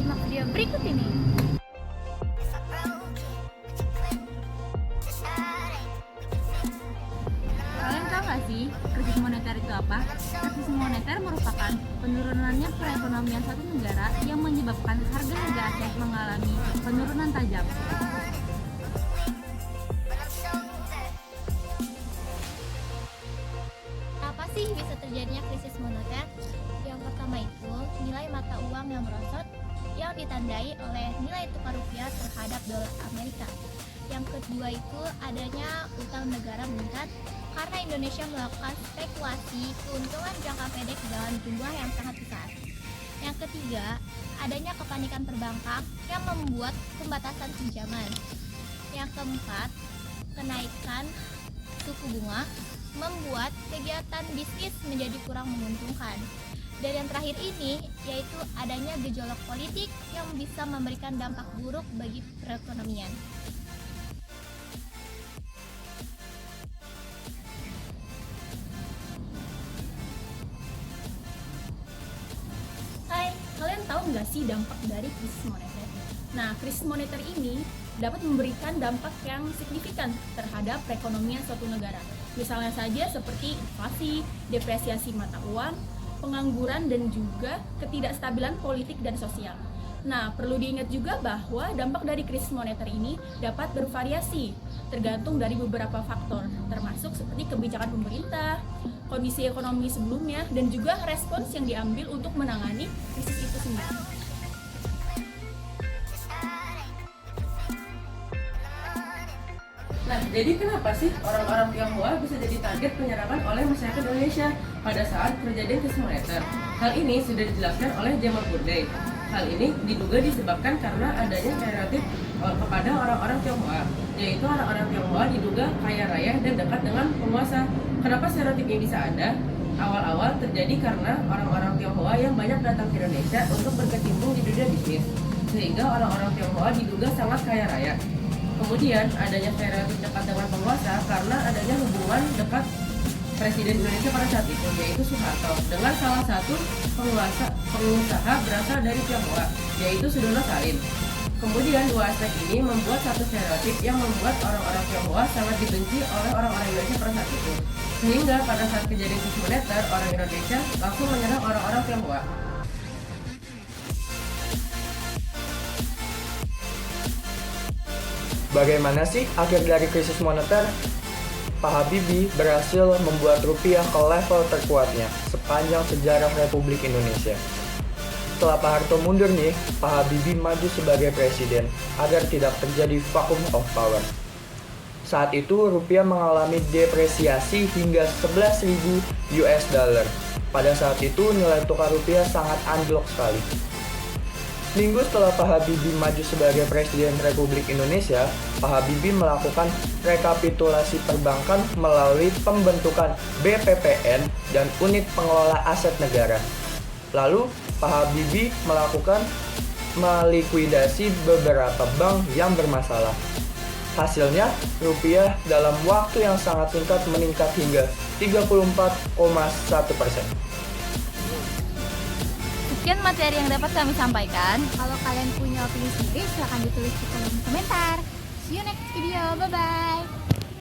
simak video berikut ini. Kalian tahu nggak sih krisis moneter itu apa? Krisis moneter merupakan penurunannya perekonomian suatu negara yang menyebabkan harga aset mengalami penurunan tajam. Apa sih bisa terjadinya krisis moneter? Yang pertama itu nilai mata uang yang merosot yang ditandai oleh nilai tukar rupiah terhadap dolar Amerika. Yang kedua itu adanya utang negara meningkat karena Indonesia melakukan spekulasi keuntungan jangka pendek dalam jumlah yang sangat besar. Yang ketiga, adanya kepanikan perbankan yang membuat pembatasan pinjaman. Yang keempat, kenaikan suku bunga membuat kegiatan bisnis menjadi kurang menguntungkan. Dan yang terakhir ini yaitu adanya gejolak politik yang bisa memberikan dampak buruk bagi perekonomian. Hai, kalian tahu nggak sih dampak dari krisis moneter? Nah, krisis moneter ini dapat memberikan dampak yang signifikan terhadap perekonomian suatu negara. Misalnya saja seperti inflasi, depresiasi mata uang, pengangguran, dan juga ketidakstabilan politik dan sosial. Nah, perlu diingat juga bahwa dampak dari krisis moneter ini dapat bervariasi, tergantung dari beberapa faktor, termasuk seperti kebijakan pemerintah, kondisi ekonomi sebelumnya, dan juga respons yang diambil untuk menangani krisis itu sendiri. Nah, jadi kenapa sih orang-orang Tionghoa bisa jadi target penyerangan oleh masyarakat Indonesia pada saat kejadian krisis moneter? Hal ini sudah dijelaskan oleh Jamal Purdey. Hal ini diduga disebabkan karena adanya stereotip kepada orang-orang Tionghoa, yaitu orang-orang Tionghoa diduga kaya raya dan dekat dengan penguasa. Kenapa stereotip ini bisa ada? Awal-awal terjadi karena orang-orang Tionghoa yang banyak datang ke Indonesia untuk berkecimpung di dunia bisnis, sehingga orang-orang Tionghoa diduga sangat kaya raya. Kemudian adanya stereotip dekat dengan penguasa karena adanya hubungan dekat Presiden Indonesia pada saat itu, yaitu Soeharto, dengan salah satu pengusaha berasal dari Tionghoa, yaitu Sudono Salim. Kemudian dua aspek ini membuat satu stereotip yang membuat orang-orang Tionghoa sangat dibenci oleh orang-orang Indonesia pada saat itu. Sehingga pada saat kejadian krisis moneter, orang Indonesia langsung menyerang orang-orang Tionghoa. Bagaimana sih akhir dari krisis moneter? Pak Habibie berhasil membuat rupiah ke level terkuatnya sepanjang sejarah Republik Indonesia. Setelah Pak Harto mundur nih, Pak Habibie maju sebagai presiden agar tidak terjadi vacuum of power. Saat itu rupiah mengalami depresiasi hingga 11.000 US dollar. Pada saat itu nilai tukar rupiah sangat anjlok sekali. Minggu setelah Pak Habibie maju sebagai Presiden Republik Indonesia, Pak Habibie melakukan rekapitulasi perbankan melalui pembentukan BPPN dan Unit Pengelola Aset Negara. Lalu, Pak Habibie melakukan melikuidasi beberapa bank yang bermasalah. Hasilnya, rupiah dalam waktu yang sangat singkat meningkat hingga 34,1%. Sekian materi yang dapat kami sampaikan. Kalau kalian punya opini sendiri silahkan ditulis di kolom komentar. See you next video, bye-bye.